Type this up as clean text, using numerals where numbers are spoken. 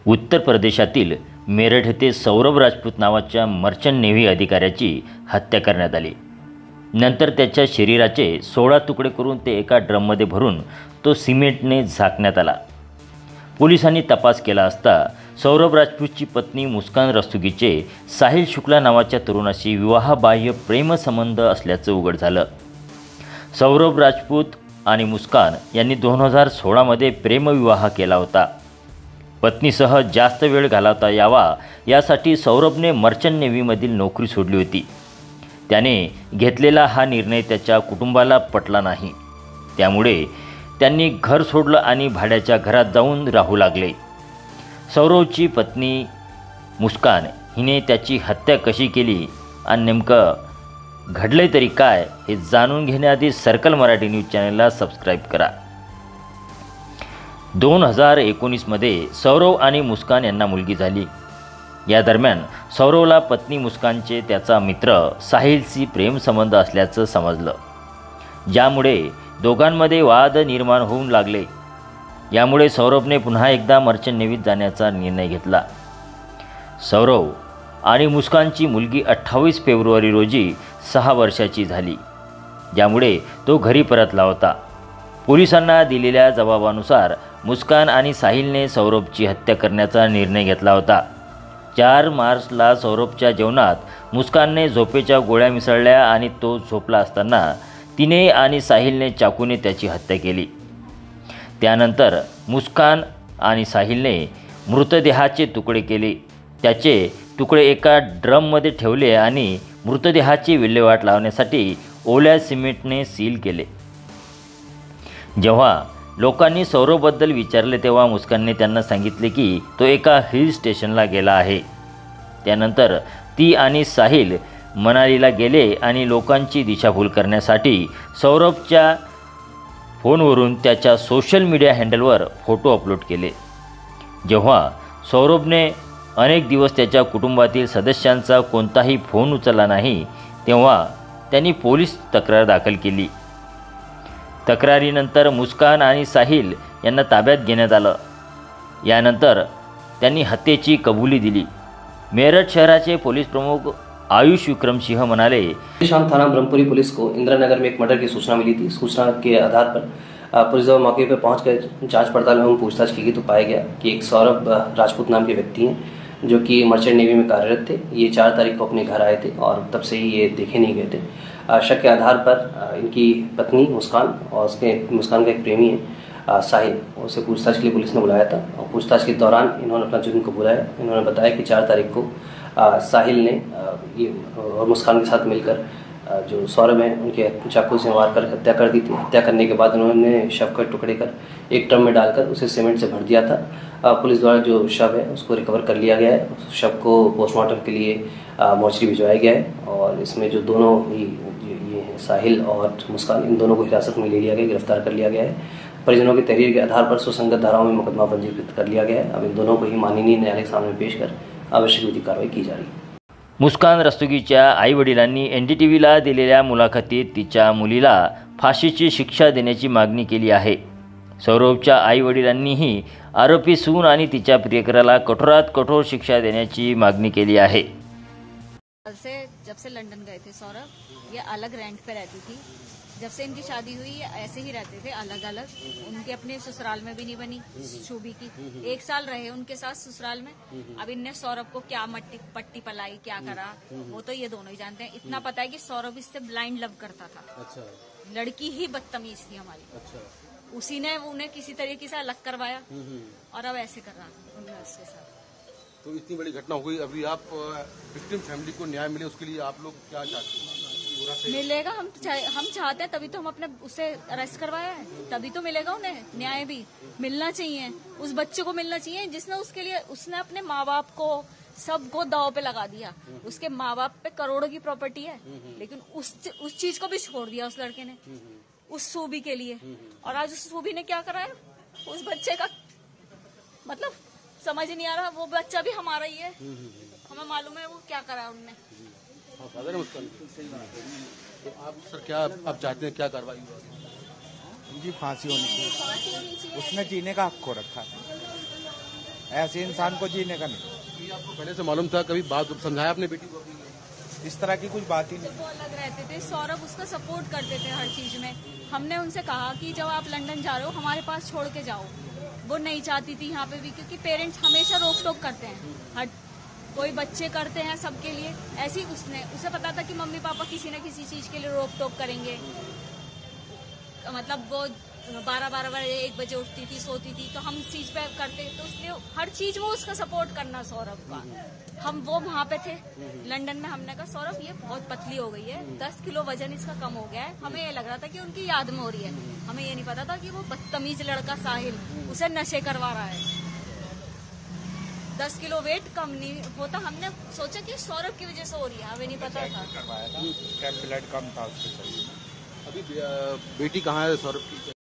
उत्तर प्रदेशातील मेरठ येथे सौरभ राजपूत नावाच्या मर्चंट नेव्ही अधिकाऱ्याची हत्या करण्यात आली। नंतर त्याच्या शरीराचे 16 तुकडे करून ते एका ड्रममध्ये भरून तो सिमेंटने झाकण्यात आला। पोलिसांनी तपास केला असता सौरभ राजपूतची पत्नी मुस्कान रस्तोगीचे साहिल शुक्ला नावाच्या तरुणाशी विवाहबाह्य प्रेमसंबंध असल्याचं उघड झालं। सौरभ राजपूत आणि मुस्कान यांनी 2016 मध्ये प्रेमविवाह केला होता। पत्नीसह जास्त वेळ घालवता यावा यासाठी सौरभने मर्चंट नेव्हीमधील नोकरी सोडली होती। त्याने घेतलेला हा निर्णय त्याच्या कुटुंबाला पटला नाही, त्यामुळे त्यांनी घर सोडलं आणि भाड्याच्या घरात जाऊन राहू लागले। सौरभची पत्नी मुस्कान हिने त्याची हत्या कशी केली आणि नेमकं घडले तरी काय हे जाणून घेण्याआधी सर्कल मराठी न्यूज चॅनलला सबस्क्राईब करा। 2019 मध्ये सौरभ आणि मुस्कान यांना मुलगी झाली। या दरम्यान सौरभला पत्नी मुस्कानचे त्याचा मित्र साहिलशी प्रेमसंबंध असल्याचं समजलं, ज्यामुळे दोघांमध्ये वाद निर्माण होऊ लागले। यामुळे सौरभने पुन्हा एकदा मर्चंट नेव्हीत जाण्याचा निर्णय घेतला। सौरभ आणि मुस्कानची मुलगी 28 फेब्रुवारी रोजी 6 वर्षाची झाली, ज्यामुळे तो घरी परतला होता। पोलिसांना दिलेल्या जबाबानुसार मुस्कान आणि साहिलने सौरभची हत्या करण्याचा निर्णय घेतला होता। 4 मार्चला सौरभच्या जेवणात मुस्कानने झोपेच्या गोळ्या मिसळल्या आणि तो झोपला असताना तिने आणि साहिलने चाकूने त्याची हत्या केली। त्यानंतर मुस्कान आणि साहिलने मृतदेहाचे तुकडे केले, त्याचे तुकडे एका ड्रममध्ये ठेवले आणि मृतदेहाची विल्हेवाट लावण्यासाठी ओल्या सिमेंटने सील केले। जेव्हा लोकांनी सौरभबद्दल विचारले तेव्हा मुस्कानने त्यांना सांगितले की तो एका हिल स्टेशनला गेला आहे। त्यानंतर ती आणि साहिल मनालीला गेले आणि लोकांची दिशाभूल करण्यासाठी सौरभच्या फोनवरून त्याच्या सोशल मीडिया हँडलवर फोटो अपलोड केले। जेव्हा सौरभने अनेक दिवस त्याच्या कुटुंबातील सदस्यांचा कोणताही फोन उचलला नाही, तेव्हा त्यांनी पोलीस तक्रार दाखल केली। तक्रारीनंतर मुस्कान आणि साहिल यांना ताब्यात घेण्यात आलं। यानंतर त्यांनी हत्येची कबुली दिली। मेरठ शहराचे पोलीस प्रमुख आयुष विक्रम सिंह म्हणाले, शाम थाना ब्रह्मपुरी पुलिस को इंदिरा नगर में एक मर्डर की सूचना मिली थी। सूचना के आधार पर पुलिस जब मौके पर पहुंचकर जांच पड़ताल एवं पूछताछ की गई तो पाया गया कि एक सौरभ राजपूत नाम के व्यक्ति हैं जो कि मर्चेंट नेवी में कार्यरत थे। ये 4 तारीख को अपने घर आए थे और तब से ही ये देखे नहीं गए थे। शक के आधार पर इनकी पत्नी मुस्कान और मुस्कान का एक प्रेमी है साहिल, उसे पूछताछ के लिए पुलिस ने बुलाया था और पूछताछ के दौरान इन्होंने अपना जुर्म कबूला है। इन्होंने बताया कि 4 तारीख को साहिल ने ये और मुस्कान के साथ मिलकर जो सौरभ हैं उनके चाकू से मार कर हत्या कर दी थी। हत्या करने के बाद उन्होंने शव के टुकड़े कर एक ड्रम में डालकर उसे सीमेंट से भर दिया था। पुलिस द्वारा जो शव है उसको रिकवर कर लिया गया है। उस शव को पोस्टमार्टम के लिए मोर्चरी भिजवाया गया है और इसमें जो दोनों ही ये हैं साहिल और मुस्कान, इन दोनों को हिरासत में ले लिया गया, गिरफ्तार कर लिया गया है। परिजनों की तहरीर के आधार पर सुसंगत धाराओं में मुकदमा पंजीकृत कर लिया गया है। अब इन दोनों को ही माननीय न्यायालय के सामने पेश कर आवश्यक विधिक कार्रवाई की जा रही है। मुस्कान रस्तोगीच्या आईवडिलांनी NDTVला दिलेल्या मुलाखतीत तिच्या मुलीला फाशीची शिक्षा देण्याची मागणी केली आहे। सौरभच्या आईवडिलांनीही आरोपी सून आणि तिच्या प्रियकराला कठोरात कठोर शिक्षा देण्याची मागणी केली आहे। जब से लंदन गए थे सौरभ, ये अलग रेंट पे रहती थी। जब से इनकी शादी हुई ये ऐसे ही रहते थे अलग अलग। उनके अपने ससुराल में भी नहीं बनी शोभी की। 1 साल रहे उनके साथ ससुराल में। अब इनने सौरभ को क्या पट्टी पलाई, क्या करा, वो तो ये दोनों ही जानते हैं। इतना पता है कि सौरभ इससे ब्लाइंड लव करता था। अच्छा। लड़की ही बदतमीज थी हमारी। अच्छा। उसी ने उन्हें किसी तरीके से अलग करवाया और अब ऐसे कर रहा उसके साथ। तो इतनी बड़ी घटना हो गई, अभी आप विक्टिम फैमिली को न्याय मिले उसके लिए आप लोग क्या चाहते हैं? मिलेगा, हम चाहते हैं, तभी तो हम अपने उसे अरेस्ट करवाया है, तभी तो मिलेगा उन्हें न्याय भी मिलना चाहिए। उस बच्चे को मिलना चाहिए जिसने उसके लिए उसने अपने माँ बाप को सबको दाव पे लगा दिया। उसके माँ बाप पे करोड़ों की प्रॉपर्टी है, लेकिन उस चीज को भी छोड़ दिया उस लड़के ने उस सूबी के लिए। और आज उस सूबी ने क्या कराया उस बच्चे का, मतलब समझ नहीं आ रहा। वो बच्चा भी हमारा ही है, हमें मालूम है वो क्या करा उनने। तो आप सर क्या आप चाहते हैं, क्या कार्रवाई होगी? उनकी फांसी होनी चाहिए। उसने जीने का हक खो रखा है। ऐसे इंसान को जीने का नहीं। ये आपको पहले से मालूम था? कभी बात समझाया अपने बेटी को? इस तरह की कुछ बात ही नहीं। वो अलग रहते थे, सौरभ उसका सपोर्ट करते थे हर चीज में। हमने उनसे कहा कि जब आप लंदन जा रहे हो हमारे पास छोड़ के जाओ। वो नहीं चाहती थी यहाँ पे भी, क्योंकि पेरेंट्स हमेशा रोक टोक करते हैं, हर कोई बच्चे करते हैं सबके लिए। ऐसे ही उसे पता था कि मम्मी पापा किसी न किसी चीज के लिए रोक टोक करेंगे। मतलब वो 12-12 बजे 1 बजे उठती थी, सोती थी, तो हम इस चीज पे करते, तो इसलिए हर चीज वो उसका सपोर्ट करना सौरभ का। हम वो वहाँ पे थे लंदन में, हमने कहा सौरभ ये बहुत पतली हो गई है, 10 किलो वजन इसका कम हो गया है। हमें ये लग रहा था कि उनकी याद में हो रही है, हमें ये नहीं पता था कि वो बदतमीज लड़का साहिल उसे नशे करवा रहा है। 10 किलो वेट कम नहीं होता, हमने सोचा कि सौरभ की वजह से हो रही है, हमें नहीं पता था। करवाया था, उसका ब्लड कम था उसके शरीर में। अभी बेटी कहाँ है सौरभ की?